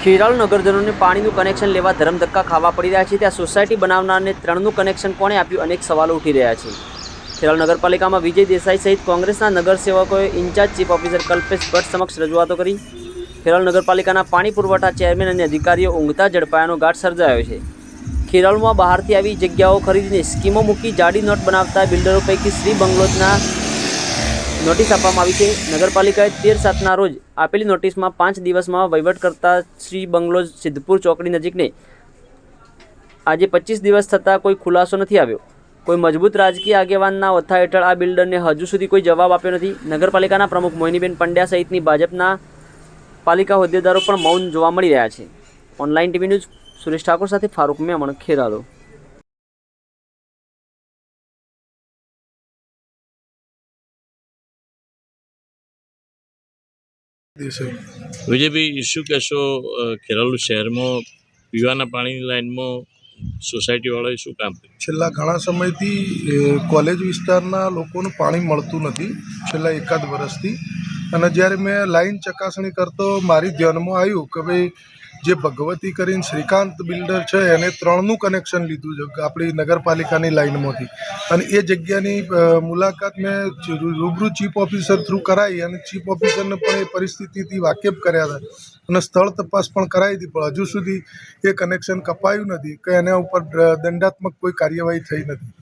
ખેરાલુ નગરજનોને પાણીનું કનેક્શન લેવા ધરમધક્કા ખાવા પડી રહ્યા છે। ત્યાં સોસાયટી બનાવનારને 3નું કનેક્શન કોણે આપ્યું? અનેક સવાલો ઉઠી રહ્યા છે। ખેરાલુ નગરપાલિકામાં વિજય દેસાઈ સહિત કોંગ્રેસના નગરસેવકોએ incharge chief officer Kalpesh Bhatt સમક્ષ રજૂઆતો કરી। ખેરાલુ નગરપાલિકાના પાણી પુરવઠા ચેરમેન અને અધિકારીઓ ઊંઘતા ઝડપાયાનો ઘાટ સર્જાયો છે। ખેરાલુમાં બહારથી આવી જગ્યાઓ ખરીદીને સ્કીમો મૂકી જાડી નોટ બનાવતા બિલ્ડરો પૈકી શ્રી બંગલોઝના નોટિસ આપવામાં આવી છે। નગરપાલિકાએ 13/7ના રોજ આપેલી નોટિસમાં 5 દિવસમાં વહીવટ કરતા શ્રી બંગલોઝ સિદ્ધપુર ચોકડી નજીકને આજે 25 દિવસ થતાં કોઈ ખુલાસો નથી આવ્યો। કોઈ મજબૂત રાજકીય આગેવાનના ઓથા હેઠળ આ બિલ્ડરને હજુ સુધી કોઈ જવાબ આપ્યો નથી। નગરપાલિકાના પ્રમુખ મોહિનીબેન પંડ્યા સહિતની ભાજપના પાલિકા હોદ્દેદારો પણ મૌન જોવા મળી રહ્યા છે। Online TV news Suresh Thakor સાથે ફારૂક મેમણ, ખેરાલુ। વિજયભાઈ, શું કહેશો? ખેરાલુ શહેરમાં પીવાના પાણીની લાઇનમાં સોસાયટીવાળાએ શું કામ કર્યું? છેલ્લા ઘણા સમયથી કોલેજ વિસ્તારના લોકોનું પાણી મળતું નથી, છેલ્લા એકાદ વર્ષથી। અને જ્યારે મેં લાઈન ચકાસણી કરતો મારી ધ્યાનમાં આવ્યું કે ભાઈ જે ભગવતી કરીને શ્રીકાંત બિલ્ડર છે એને 3નું કનેક્શન લીધું છે આપણી નગરપાલિકાની લાઇનમાંથી। અને એ જગ્યાની મુલાકાત મેં રૂબરૂ ચીફ ઓફિસર થ્રુ કરાવી અને ચીફ ઓફિસરને પણ એ પરિસ્થિતિથી વાકેફ કર્યા હતા અને સ્થળ તપાસ પણ કરાવી હતી, પણ હજુ સુધી એ કનેક્શન કપાયું નથી કે એના ઉપર દંડાત્મક કોઈ કાર્યવાહી થઈ નથી।